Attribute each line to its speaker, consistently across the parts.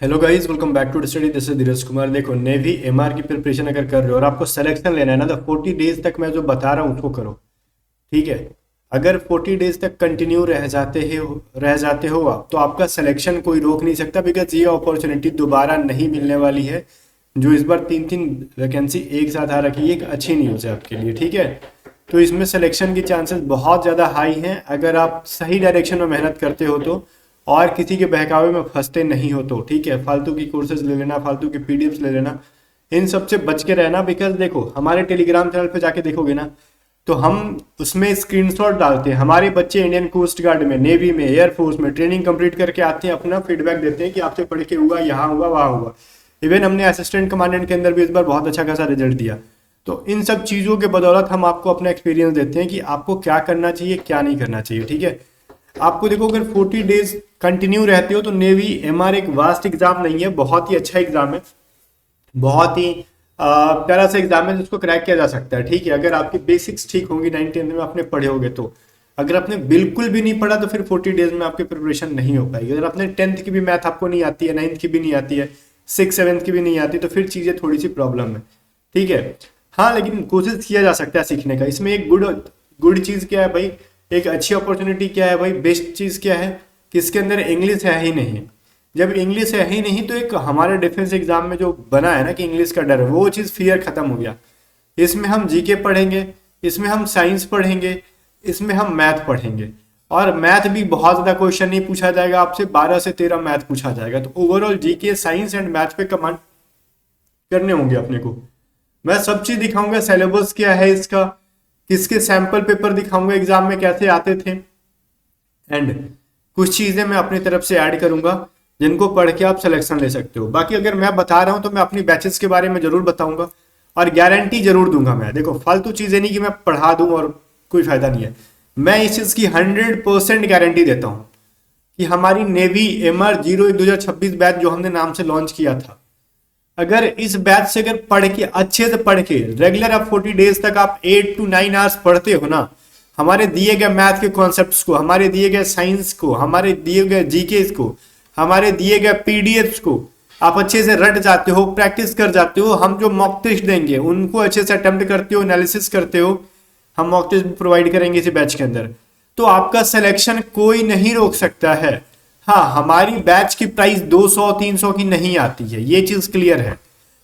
Speaker 1: Hello guys, welcome back to study. This is Dheeraj Kumar. देखो, navy MR की preparation अगर कर रहे हो और आपको सिलेक्शन लेना है ना, तो 40 डेज तक मैं जो बता रहा हूँ उसको करो। ठीक है। अगर 40 डेज तक कंटिन्यू रह जाते हो आप, तो आपका सिलेक्शन कोई रोक नहीं सकता, बिकॉज ये अपॉर्चुनिटी दोबारा नहीं मिलने वाली है। जो इस बार तीन तीन वैकेंसी एक साथ आ रखी है, एक अच्छी न्यूज़ है आपके लिए। ठीक है। तो इसमें सिलेक्शन की चांसेस बहुत ज़्यादा हाई हैं, अगर आप सही डायरेक्शन में मेहनत करते हो तो, और किसी के बहकावे में फंसते नहीं हो तो। ठीक है। फालतू की कोर्सेज ले लेना, फालतू की पीडीएफ्स ले लेना, इन सब से बच के रहना। बिकॉज देखो, हमारे टेलीग्राम चैनल पे जाके देखोगे ना, तो हम उसमें स्क्रीनशॉट डालते हैं। हमारे बच्चे इंडियन कोस्ट गार्ड में, नेवी में, एयरफोर्स में ट्रेनिंग कंप्लीट करके आते हैं, अपना फीडबैक देते हैं कि आपसे पढ़ के हुआ, यहाँ हुआ, वहाँ हुआ। इवन हमने असिस्टेंट कमांडेंट के अंदर भी इस बार बहुत अच्छा खासा रिजल्ट दिया। तो इन सब चीज़ों के बदौलत हम आपको अपना एक्सपीरियंस देते हैं कि आपको क्या करना चाहिए, क्या नहीं करना चाहिए। ठीक है। आपको देखो, अगर 40 डेज कंटिन्यू रहते हो तो नेवी एमआर एक वास्ट एग्जाम नहीं है, बहुत ही अच्छा एग्जाम है। बहुत ही प्यारा सा एग्जाम है जिसको क्रैक किया जा सकता है। ठीक है। अगर आपकी बेसिक्स ठीक होंगी, 9th-10th में आपने पढ़े होगे तो। अगर आपने बिल्कुल भी नहीं पढ़ा तो फिर 40 डेज में आपकी प्रिपरेशन नहीं हो पाएगी। अगर आपने 10th की भी मैथ आपको नहीं आती है, 9th की भी नहीं आती है, 6th-7th की भी नहीं आती, तो फिर चीज़ें थोड़ी सी प्रॉब्लम है। ठीक है। हाँ, लेकिन कोशिश किया जा सकता है सीखने का। इसमें एक गुड गुड चीज़ क्या है भाई, एक अच्छी अपॉर्चुनिटी क्या है भाई, बेस्ट चीज़ क्या है कि इसके अंदर इंग्लिश है ही नहीं। जब इंग्लिश है ही नहीं, तो एक हमारे डिफेंस एग्जाम में जो बना है ना कि इंग्लिश का डर है, वो चीज़ फियर खत्म हो गया। इसमें हम जीके पढ़ेंगे, इसमें हम साइंस पढ़ेंगे, इसमें हम मैथ पढ़ेंगे। और मैथ भी बहुत ज़्यादा क्वेश्चन नहीं पूछा जाएगा आपसे, 12 से 13 मैथ पूछा जाएगा। तो overall GK, science and math पे कमांड करने होंगे अपने को। मैं सब चीज़ दिखाऊंगा, सिलेबस क्या है इसका, किसके सैंपल पेपर दिखाऊंगा एग्जाम में कैसे आते थे, एंड कुछ चीज़ें मैं अपनी तरफ से ऐड करूंगा जिनको पढ़ के आप सिलेक्शन ले सकते हो। बाकी अगर मैं बता रहा हूं तो मैं अपनी बैचेस के बारे में जरूर बताऊंगा और गारंटी जरूर दूंगा। मैं देखो, फालतू चीज़ें नहीं कि मैं पढ़ा दूं और कोई फायदा नहीं है। मैं इस चीज़ की 100% गारंटी देता हूं कि हमारी नेवी एमआर 01/2026 बैच जो हमने नाम से लॉन्च किया था, अगर इस बैच से अगर पढ़ के, अच्छे से पढ़ के, रेगुलर आप 40 डेज तक आप 8 to 9 आवर्स पढ़ते हो ना, हमारे दिए गए मैथ के कॉन्सेप्ट्स को, हमारे दिए गए साइंस को, हमारे दिए गए जीके को, हमारे दिए गए पीडीएफ्स को आप अच्छे से रट जाते हो, प्रैक्टिस कर जाते हो, हम जो मॉक टेस्ट देंगे उनको अच्छे से अटेम्प्ट करते हो, एनालिसिस करते हो, हम मॉक टेस्ट भी प्रोवाइड करेंगे इसी बैच के अंदर, तो आपका सिलेक्शन कोई नहीं रोक सकता है। हाँ, हमारी बैच की प्राइस 200-300 की नहीं आती है, ये चीज़ क्लियर है।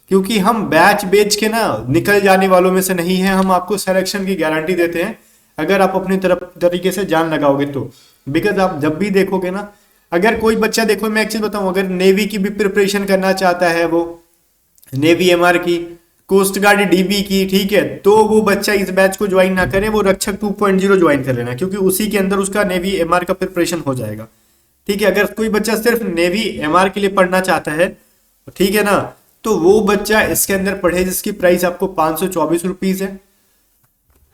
Speaker 1: क्योंकि हम बैच बेच के ना निकल जाने वालों में से नहीं है, हम आपको सिलेक्शन की गारंटी देते हैं अगर आप अपनी तरफ तरीके से जान लगाओगे तो। बिकॉज आप जब भी देखोगे ना, अगर कोई बच्चा, देखो मैं एक चीज़ बताऊं, अगर नेवी की भी प्रिपरेशन करना चाहता है, वो नेवी एमआर की, कोस्ट गार्ड डीबी की, ठीक है, तो वो बच्चा इस बैच को ज्वाइन ना करे, वो रक्षक 2.0 ज्वाइन कर लेना, क्योंकि उसी के अंदर उसका नेवी एमआर का प्रिपरेशन हो जाएगा। ठीक है। अगर कोई बच्चा सिर्फ नेवी एमआर के लिए पढ़ना चाहता है, ठीक है ना, तो वो बच्चा इसके अंदर पढ़े, जिसकी प्राइस आपको 524 रुपीज है।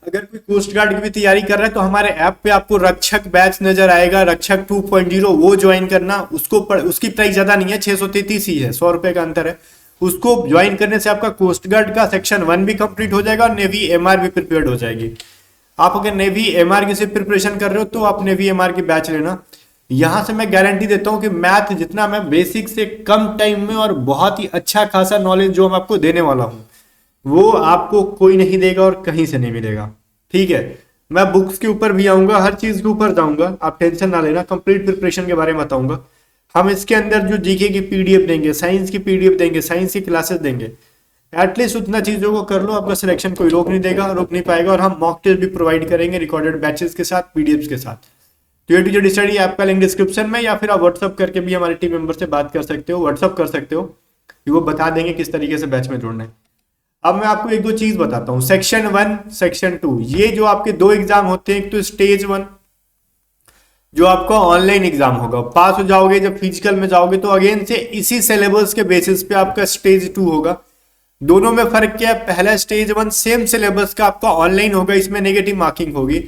Speaker 1: अगर कोई कोस्ट गार्ड की भी तैयारी कर रहा है तो हमारे ऐप पे आपको रक्षक बैच नजर आएगा, रक्षक 2.0, वो ज्वाइन करना। उसकी प्राइस ज्यादा नहीं है, 633 ही है, 100 रुपए का अंतर है। उसको ज्वाइन करने से आपका कोस्ट गार्ड का सेक्शन 1 भी कंप्लीट हो जाएगा और नेवी एमआर भी प्रिपेयर्ड हो जाएगी। आप अगर नेवी एमआर की सिर्फ प्रिपरेशन कर रहे हो तो आप नेवी एमआर की बैच लेना। यहां से मैं गारंटी देता हूं कि मैथ जितना मैं बेसिक से कम टाइम में और बहुत ही अच्छा खासा नॉलेज जो मैं आपको देने वाला हूं, वो आपको कोई नहीं देगा और कहीं से नहीं मिलेगा। ठीक है। मैं बुक्स के ऊपर भी आऊंगा, हर चीज के ऊपर जाऊंगा, आप टेंशन ना लेना। कंप्लीट प्रिपरेशन के बारे में बताऊंगा। हम इसके अंदर जो जीके की पीडीएफ देंगे, साइंस की पीडीएफ देंगे, साइंस की क्लासेस देंगे। एटलीस्ट उतना चीजों को कर लो, आपका सिलेक्शन कोई रोक नहीं देगा, रोक नहीं पाएगा। और हम मॉक टेस्ट भी प्रोवाइड करेंगे रिकॉर्डेड बैचेस के साथ, पीडीएफ के साथ। तो ये टू स्टडी ऐप का लिंक डिस्क्रिप्शन में, या फिर आप व्हाट्सअप करके भी हमारे टीम मेंबर से बात कर सकते हो, व्हाट्सअप कर सकते हो, कि वो बता देंगे किस तरीके से बैच में जुड़ना है। अब मैं आपको एक दो चीज बताता हूँ। सेक्शन 1, सेक्शन 2, ये जो आपके दो एग्जाम होते हैं, एक तो स्टेज 1 जो आपका ऑनलाइन एग्जाम होगा, पास हो जाओगे, जब फिजिकल में जाओगे तो अगेन से इसी सिलेबस के बेसिस पे आपका स्टेज 2 होगा। दोनों में फर्क क्या है, पहला स्टेज 1 सेम सिलेबस का आपका ऑनलाइन होगा, इसमें नेगेटिव मार्किंग होगी।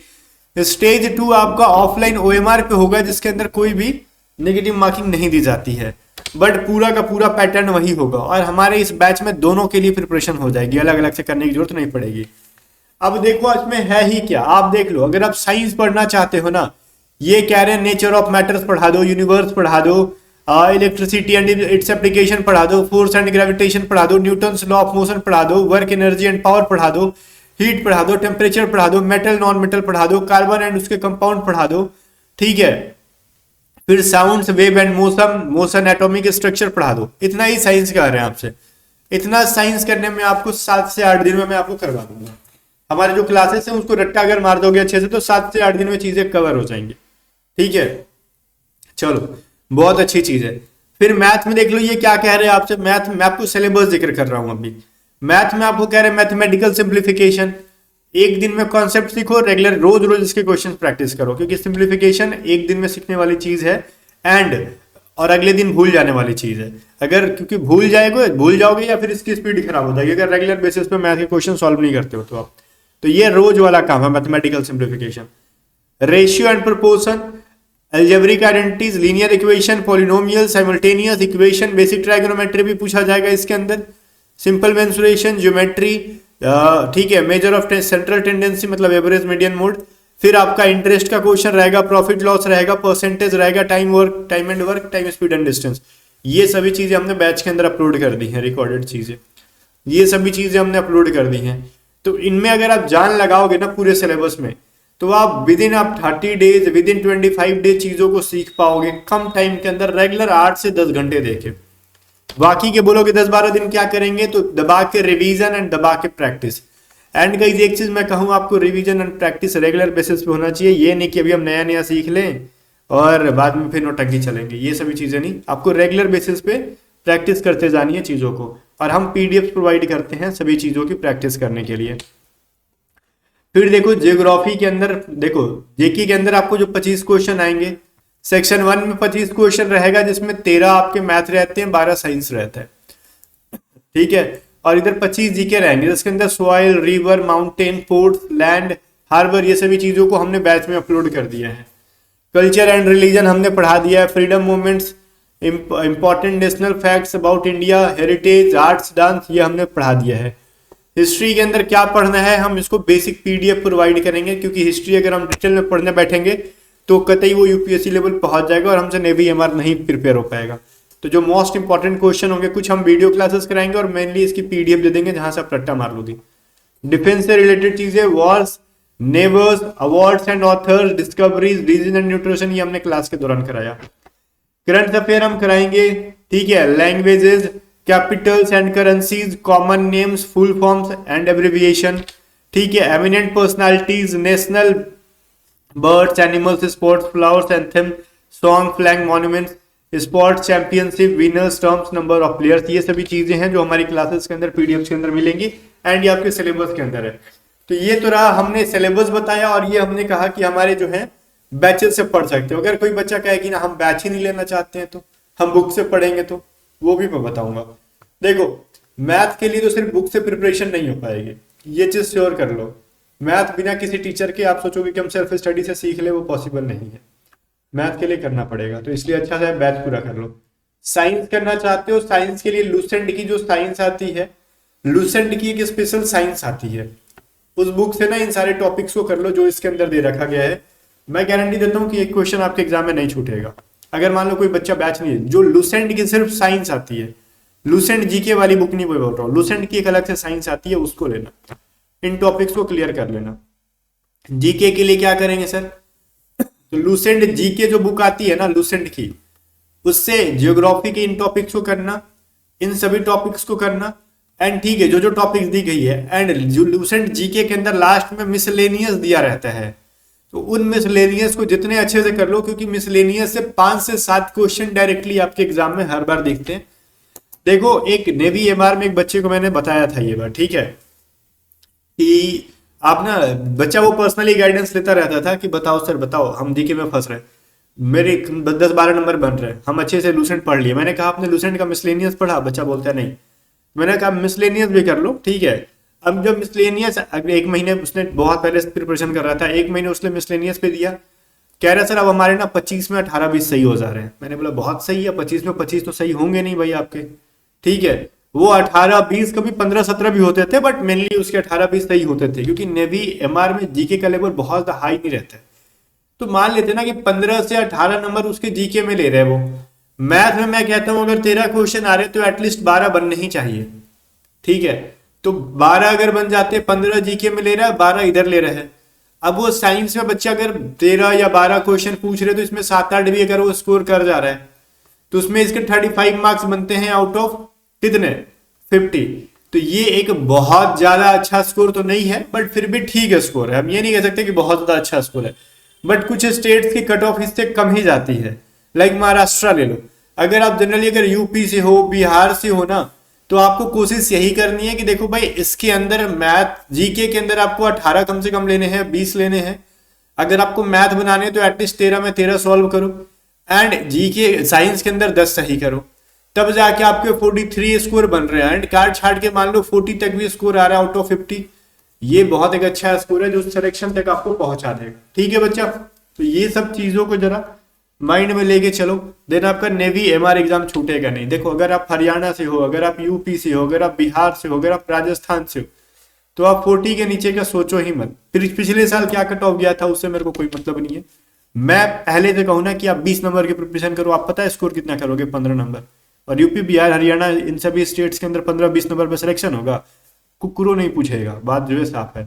Speaker 1: स्टेज 2 आपका ऑफलाइन ओएमआर पे होगा, जिसके अंदर कोई भी नेगेटिव मार्किंग नहीं दी जाती है, बट पूरा का पूरा पैटर्न वही होगा। और हमारे इस बैच में दोनों के लिए प्रिपरेशन हो जाएगी, अलग अलग से करने की जरूरत नहीं पड़ेगी। अब देखो इसमें है ही क्या, आप देख लो। अगर आप साइंस पढ़ना चाहते हो ना, ये कह रहे हैं नेचर ऑफ मैटर्स पढ़ा दो, यूनिवर्स पढ़ा दो, इलेक्ट्रिसिटी एंड इट्स एप्लीकेशन पढ़ा दो, फोर्स एंड ग्रेविटेशन पढ़ा दो, न्यूटन्स लॉ ऑफ मोशन पढ़ा दो, वर्क एनर्जी एंड पावर पढ़ा दो, हीट पढ़ा दो, टेम्परेचर पढ़ा दो, मेटल नॉन मेटल पढ़ा दो, कार्बन एंड उसके कंपाउंड पढ़ा दो, ठीक है। फिर sounds, wave and motion atomic structure पढ़ा दो। इतना ही साइंस का रहे हैं आपसे। इतना साइंस करने में आपको 7 से 8 दिन में मैं आपको करवा दूंगा। हमारे जो क्लासेस हैं उसको रट्टा अगर मार दोगे अच्छे से तो 7 से 8 दिन में चीजें कवर हो जाएंगी, ठीक है। चलो, बहुत अच्छी चीज है। फिर मैथ में देख लो ये क्या कह रहे हैं आपसे। मैथ में आपको सिलेबस जिक्र कर रहा हूं अभी। मैथ में आपको कह रहे हैं मैथमेटिकल सिंप्लीफिकेशन, एक दिन में कॉन्सेप्ट सीखो, रेगुलर रोज रोज इसके क्वेश्चन प्रैक्टिस करो, क्योंकि सिंप्लीफिकेशन एक दिन में सीखने वाली चीज है एंड और अगले दिन भूल जाने वाली चीज है। अगर क्योंकि भूल जाओगे या फिर इसकी स्पीड खराब हो जाएगी अगर रेगुलर बेसिस पे मैथ के क्वेश्चन सॉल्व नहीं करते हो तो आप। तो ये रोज वाला काम है mathematical simplification. Ratio and proportion, algebraic identities, linear equation, polynomial, simultaneous equation, basic trigonometry भी पूछा जाएगा इसके अंदर, सिंपल मेंसुरेशन, ज्योमेट्री, ठीक है, मेजर ऑफ सेंट्रल टेंडेंसी मतलब एवरेज मीडियन मोड। फिर आपका इंटरेस्ट का क्वेश्चन रहेगा, प्रॉफिट लॉस रहेगा, परसेंटेज रहेगा, time and work, time speed and distance. ये सभी चीजें हमने बैच के अंदर अपलोड कर दी हैं, रिकॉर्डेड चीजें, ये सभी चीजें हमने अपलोड कर दी हैं। तो इनमें अगर आप जान लगाओगे ना पूरे सिलेबस में, तो आप with in 30 days, with in 25 days चीजों को सीख पाओगे कम टाइम के अंदर, रेगुलर 8 से 10 घंटे देके। बाकी के बोलोगे 10-12 दिन क्या करेंगे, तो दबा के रिवीजन एंड दबा के प्रैक्टिस। एंड गाइस एक चीज मैं कहूँ आपको, revision and practice regular basis पे होना चाहिए। ये नहीं कि अभी हम नया नया सीख लें और बाद में फिर नौटंकी चलेंगे, ये सभी चीजें नहीं। आपको रेगुलर बेसिस पे प्रैक्टिस करते जानी है चीजों को, और हम पीडीएफ प्रोवाइड करते हैं सभी चीजों की प्रैक्टिस करने के लिए। फिर देखो जियोग्राफी के अंदर, देखो जेके के अंदर आपको जो 25 क्वेश्चन आएंगे, सेक्शन 1 में 25 क्वेश्चन रहेगा जिसमें 13 आपके मैथ रहते हैं, 12 साइंस रहता है, ठीक है। और इधर 25 जीके रहेंगे जिसके अंदर soil, river, mountain, port, land, harbour, ये सभी चीजों को हमने बैच में अपलोड कर दिया है। कल्चर एंड रिलीजन हमने पढ़ा दिया है, freedom movements, important national facts about India, heritage, arts, dance, ये हमने पढ़ा दिया है। हिस्ट्री के अंदर क्या पढ़ना है, हम इसको बेसिक पीडीएफ प्रोवाइड करेंगे, क्योंकि हिस्ट्री अगर हम डिटेल में पढ़ने बैठेंगे तो कतई वो यूपीएससी लेवल पहुंच जाएगा और हमसे नेवी एमआर नहीं प्रिपेयर हो पाएगा। तो जो मोस्ट इंपॉर्टेंट क्वेश्चन होंगे कुछ हम वीडियो क्लासेस कराएंगे और मेनली इसकी पीडीएफ दे देंगे जहां से आप रट्टा मार लोगे। डिफेंस से रिलेटेड चीजें, Wars, नेवर्स, awards and authors, discoveries, disease and nutrition, ये हमने क्लास के दौरान कराया। करंट अफेयर हम कराएंगे, ठीक है, languages, Capitals and currencies, common names, full forms and abbreviation, ठीक है, eminent personalities, national birds, animals, sports, flowers, anthem, song, flag, monuments, sports championship, winners, terms, number of players, ये सभी चीजें हैं जो हमारी क्लासेस के अंदर पीडीएफ के अंदर मिलेंगी एंड ये आपके सिलेबस के अंदर है। तो ये तो रहा, हमने सिलेबस बताया और ये हमने कहा कि हमारे जो है बैचेस से पढ़ सकते हो। अगर कोई बच्चा कहे कि ना हम बैच ही नहीं लेना चाहते हैं तो हम बुक से पढ़ेंगे, तो वो भी मैं बताऊंगा। देखो मैथ के लिए तो सिर्फ बुक से प्रिपरेशन नहीं हो पाएगी, ये चीज श्योर कर लो। मैथ बिना किसी टीचर के आप सोचोगे कि हम सेल्फ स्टडी से सीख ले, वो पॉसिबल नहीं है, मैथ के लिए करना पड़ेगा। तो इसलिए अच्छा से बैच पूरा कर लो। साइंस करना चाहते हो, साइंस के लिए लूसेंट की जो साइंस आती है, लूसेंट की एक स्पेशल साइंस आती है, उस बुक से ना इन सारे टॉपिक्स को कर लो जो इसके अंदर दे रखा गया है। मैं गारंटी देता हूँ कि एक क्वेश्चन आपके एग्जाम में नहीं छूटेगा। अगर मान लो कोई बच्चा बैच नहीं है, जो लूसेंट की सिर्फ साइंस आती है, लूसेंट जीके वाली बुक नहीं बोल रहा हूँ, लूसेंट की एक अलग से साइंस आती है, उसको लेना, इन टॉपिक्स को क्लियर कर लेना। जीके के लिए क्या करेंगे सर, तो लूसेंट जीके जो बुक आती है ना लूसेंट की, उससे जियोग्राफी के इन टॉपिक्स को करना, इन सभी टॉपिक्स को करना एंड ठीक है, जो जो टॉपिक्स दी गई है एंड जो लूसेंट जीके के अंदर लास्ट में मिसलेनियस दिया रहता है, तो उन मिसलेनियस को जितने अच्छे से कर लो, क्योंकि मिसलेनियस से 5 से 7 क्वेश्चन डायरेक्टली आपके एग्जाम में हर बार दिखते हैं। देखो एक नेवी एमआर में एक बच्चे को मैंने बताया था ये बार, ठीक है, कि आप ना बच्चा वो पर्सनली गाइडेंस लेता रहता था कि बताओ सर बताओ हम जीके में फंस रहे, मेरे 10-12 नंबर बन रहे, हम अच्छे से लूसेंट पढ़ लिए। मैंने कहा आपने लूसेंट का मिसलेनियस पढ़ा, बच्चा बोलता है नहीं। मैंने कहा मिसलेनियस भी कर लो, ठीक है। अब जब मिसलेनियस एक महीने उसने बहुत पहले प्रिपरेशन कर रहा था, एक महीने उसने मिसलेनियस पे दिया, कह रहा सर अब हमारे ना 25 में 18-20 सही हो जा रहे हैं। मैंने बोला बहुत सही है, 25 में 25 तो सही होंगे नहीं भाई आपके, ठीक है। वो 18-20 कभी 15-17 भी होते थे, बट मेनली उसके 18-20 सही होते थे, क्योंकि नेवी एमआर में जीके का लेवल बहुत हाई नहीं रहता है। तो मान लेते ना कि 15 से 18 नंबर उसके जीके में ले रहे वो, मैथ में मैं कहता हूं अगर 13 क्वेश्चन आ रहे तो एटलीस्ट 12 बनने ही चाहिए, ठीक है। तो 12 अगर बन जाते, 15 जीके में ले रहा है, 12 इधर ले रहा है। अब वो साइंस में बच्चा अगर 13 या 12 क्वेश्चन पूछ रहे तो इसमें 7-8 भी अगर वो स्कोर कर जा रहा है तो उसमें इसके 35 मार्क्स बनते हैं आउट ऑफ कितने, 50। तो ये एक बहुत ज्यादा अच्छा स्कोर तो नहीं है, बट फिर भी ठीक है स्कोर है। हम ये नहीं कह सकते कि बहुत ज्यादा अच्छा स्कोर है, बट कुछ स्टेट्स की कट ऑफ इससे कम ही जाती है। लाइक महाराष्ट्र ले लो, अगर आप जनरली अगर यूपी से हो, बिहार से हो ना, तो आपको कोशिश यही करनी है कि देखो भाई इसके अंदर मैथ जीके के अंदर आपको 18 कम से कम लेने हैं, 20 लेने हैं। अगर आपको मैथ बनाने हैं तो एटलीस्ट 13 में 13 सॉल्व करो, एंड जीके साइंस के अंदर 10 सही करो, तब जाके आपके 43 स्कोर बन रहे हैं। एंड कार्ड छाट के मान लो 40 तक भी स्कोर आ रहा है आउट ऑफ 50, ये बहुत एक अच्छा स्कोर है जो सिलेक्शन तक आपको पहुंचा देगा, ठीक है बच्चा। तो ये सब चीजों को जरा माइंड में लेके चलो, देन आपका नेवी एमआर एग्जाम छूटेगा नहीं। देखो अगर आप हरियाणा से हो, अगर आप यूपी से हो, अगर आप बिहार से हो, अगर आप राजस्थान से हो, तो आप 40 के नीचे का सोचो ही मत। फिर पिछले साल क्या कट ऑफ गया था उससे मेरे को कोई मतलब नहीं है। मैं पहले से कहूँ ना कि आप 20 नंबर की प्रिपरेशन करो, आप पता है स्कोर कितना करोगे, 15 नंबर। और यूपी बिहार हरियाणा इन सभी स्टेट्स के अंदर 15-20 नंबर पर सिलेक्शन होगा, कुकुरो नहीं पूछेगा, बात जो है साफ है।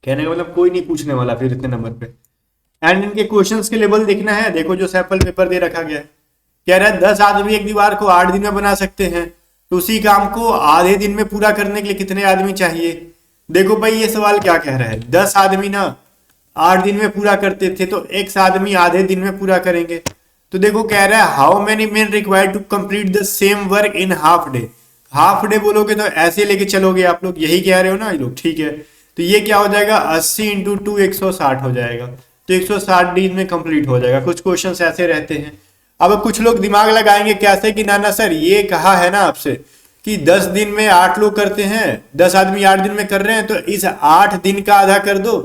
Speaker 1: कहने का मतलब कोई नहीं पूछने वाला फिर इतने नंबर पे। एंड इनके क्वेश्चंस के लेवल देखना है, देखो जो सैंपल पेपर दे रखा गया है, कह रहा है 10 आदमी एक दीवार को 8 दिन में बना सकते हैं, तो उसी काम को आधे दिन में पूरा करने के लिए कितने आदमी चाहिए। देखो भाई ये सवाल क्या कह रहा है, 10 आदमी ना 8 दिन में पूरा करते थे, तो एक आदमी आधे दिन में पूरा करेंगे। तो देखो कह रहा है how many men required to complete the same work in half day. Half day बोलोगे तो ऐसे लेके चलोगे आप लोग, यही कह रहे हो ना ये लोग, ठीक है। तो ये क्या हो जाएगा, 80 इंटू 2 160 हो जाएगा, तो 160 दिन में कंप्लीट हो जाएगा। कुछ क्वेश्चंस ऐसे रहते हैं। अब कुछ लोग दिमाग लगाएंगे कैसे कि ना ना सर ये कहा है ना आपसे कि 10 दिन में 8 लोग करते हैं, 10 आदमी 8 दिन में कर रहे हैं, तो इस 8 दिन का आधा कर दो,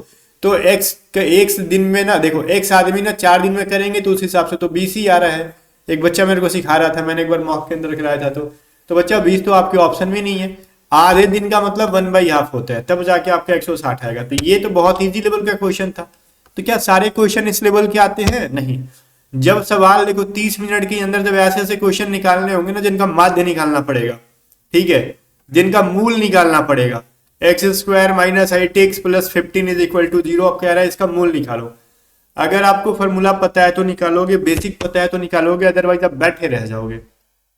Speaker 1: तो एक दिन में ना देखो x आदमी ना 4 दिन में करेंगे, तो उस हिसाब से तो 20 ही आ रहा है। एक बच्चा मेरे को सिखा रहा था, मैंने एक बार मॉक के अंदर कराया था, तो बच्चा 20 तो आपके ऑप्शन में नहीं है। आधे दिन का मतलब 1/2 होता है, तब जाके आपका 160 आएगा। तो ये तो बहुत इजी लेवल का क्वेश्चन था। तो क्या सारे क्वेश्चन इस लेवल के आते हैं? नहीं। जब सवाल देखो 30 मिनट के अंदर जब ऐसे ऐसे क्वेश्चन निकालने होंगे ना जिनका माध्य निकालना पड़ेगा, ठीक है, जिनका मूल निकालना पड़ेगा, x² - 8x + 15 = 0, अब कह रहा है इसका मूल निकालो। अगर आपको फॉर्मूला पता है तो निकालोगे, बेसिक पता है तो निकालोगे, अदरवाइज आप बैठे रह जाओगे।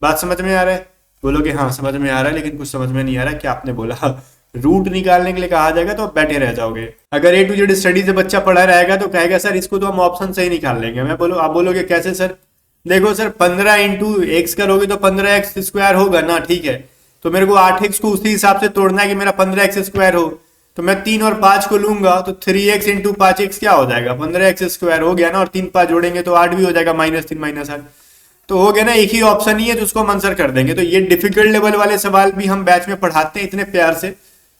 Speaker 1: बात समझ में आ रहा है? बोलोगे हाँ समझ में आ रहा है, लेकिन कुछ समझ में नहीं आ रहा क्या आपने बोला। रूट निकालने के लिए कहा जाएगा तो आप बैठे रह जाओगे। अगर A to Z स्टडी से बच्चा पढ़ा रहेगा तो कहेगा सर इसको तो हम ऑप्शन से ही निकाल लेंगे। मैं बोलो, आप बोलोगे कैसे सर? देखो सर 15 इंटू एक्स करोगे तो 15x² होगा ना, ठीक है। तो मेरे को 8x को उसी हिसाब से तोड़ना है कि मेरा 15x² हो, तो मैं 3 और 5 को लूंगा, तो 3x इंटू 5x क्या हो जाएगा, 15x² हो गया ना, और 3 5 जोड़ेंगे तो 8 भी हो जाएगा, -3 - 8 तो हो गया ना। एक ही ऑप्शन ही है तो उसको हम आंसर कर देंगे। तो ये डिफिकल्ट लेवल वाले सवाल भी हम बैच में पढ़ाते हैं इतने प्यार से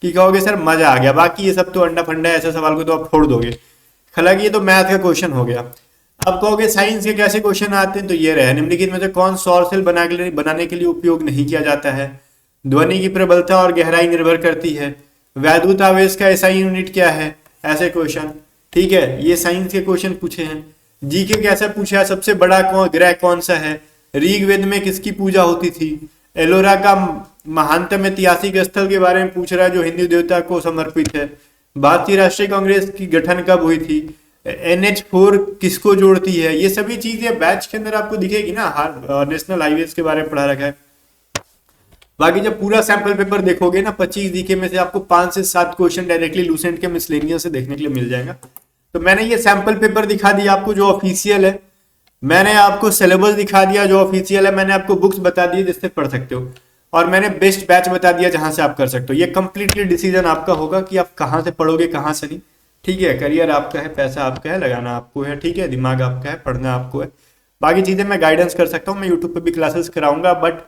Speaker 1: कि कहोगे सर मजा आ गया। बाकी ये सब तो अंडा फंडा है, ऐसे सवाल को तो आप फोड़ दोगे। हालांकि ये तो मैथ का क्वेश्चन हो गया। अब कहोगे साइंस के कैसे क्वेश्चन आते हैं, तो ये रहे निम्नलिखित में से कौन सौर सेल बनाने के लिए उपयोग नहीं किया जाता है? ध्वनि की प्रबलता और गहराई निर्भर करती है। वैद्युत आवेश का एसआई यूनिट क्या है? ऐसे क्वेश्चन, ठीक है, ये साइंस के क्वेश्चन पूछे हैं। जीके कैसे पूछा है, सबसे बड़ा ग्रह कौन सा है? ऋग्वेद में किसकी पूजा होती थी? एलोरा का महानतम ऐतिहासिक स्थल के बारे में पूछ रहा है जो हिंदू देवता को समर्पित है। भारतीय राष्ट्रीय कांग्रेस की गठन कब हुई थी? NH4 किसको जोड़ती है? ये सभी चीजें बैच के अंदर आपको दिखेगी ना। नेशनल हाईवेज के बारे में पढ़ा रखा है। बाकी जब पूरा सैंपल पेपर देखोगे ना, 25 जीके में से आपको 5 से 7 क्वेश्चन डायरेक्टली लूसेंट के मिसलेनियस से देखने के लिए मिल जाएगा। तो मैंने ये सैंपल पेपर दिखा दिया आपको जो ऑफिशियल है, मैंने आपको सिलेबस दिखा दिया जो ऑफिशियल है, मैंने आपको बुक्स बता दी जिससे पढ़ सकते हो, और मैंने बेस्ट बैच बता दिया जहां से आप कर सकते हो। ये कंप्लीटली डिसीजन आपका होगा कि आप कहां से पढ़ोगे कहां से नहीं, ठीक है। करियर आपका है, पैसा आपका है, लगाना आपको है, ठीक है, दिमाग आपका है, पढ़ना आपको है। बाकी चीजें मैं गाइडेंस कर सकता हूँ, मैं यूट्यूब पे भी क्लासेस कराऊंगा, बट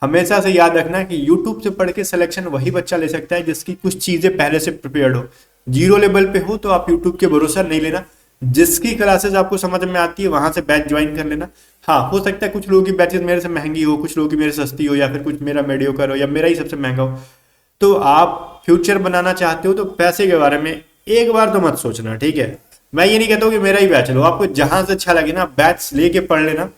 Speaker 1: हमेशा से याद रखना कि यूट्यूब से पढ़ के सिलेक्शन वही बच्चा ले सकता है जिसकी कुछ चीजें पहले से प्रिपेयर्ड हो। जीरो लेवल पे हो तो आप यूट्यूब के भरोसा नहीं लेना, जिसकी क्लासेस आपको समझ में आती है वहां से बैच ज्वाइन कर लेना। हाँ, हो सकता है कुछ लोगों की बैचेस मेरे से महंगी हो, कुछ लोगों की मेरे सस्ती हो, या फिर कुछ मेरा मेडियोकर हो, या मेरा ही सबसे महंगा हो। तो आप फ्यूचर बनाना चाहते हो तो पैसे के बारे में एक बार तो मत सोचना, ठीक है। मैं ये नहीं कहता हूँ कि मेरा ही बैच लो, आपको जहां से अच्छा लगे ना बैच लेके पढ़ लेना।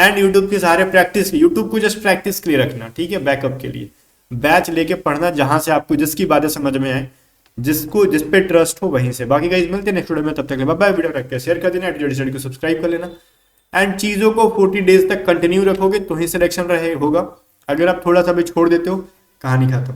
Speaker 1: एंड यूट्यूब के सहारे प्रैक्टिस, यूट्यूब को जस्ट प्रैक्टिस के लिए रखना, ठीक है, बैकअप के लिए। बैच लेके पढ़ना जहां से आपको जिसकी बातें समझ में आए, जिसको जिस पे ट्रस्ट हो वहीं से। बाकी गाइस मिलते हैं नेक्स्ट वीडियो में, तब तक बाय बाय। वीडियो रख के शेयर कर देना, स्टडी को सब्सक्राइब कर लेना एंड चीजों को 40 डेज तक कंटिन्यू रखोगे तो ही सिलेक्शन रहे होगा। अगर आप थोड़ा सा भी छोड़ देते हो, कहानी खत्म।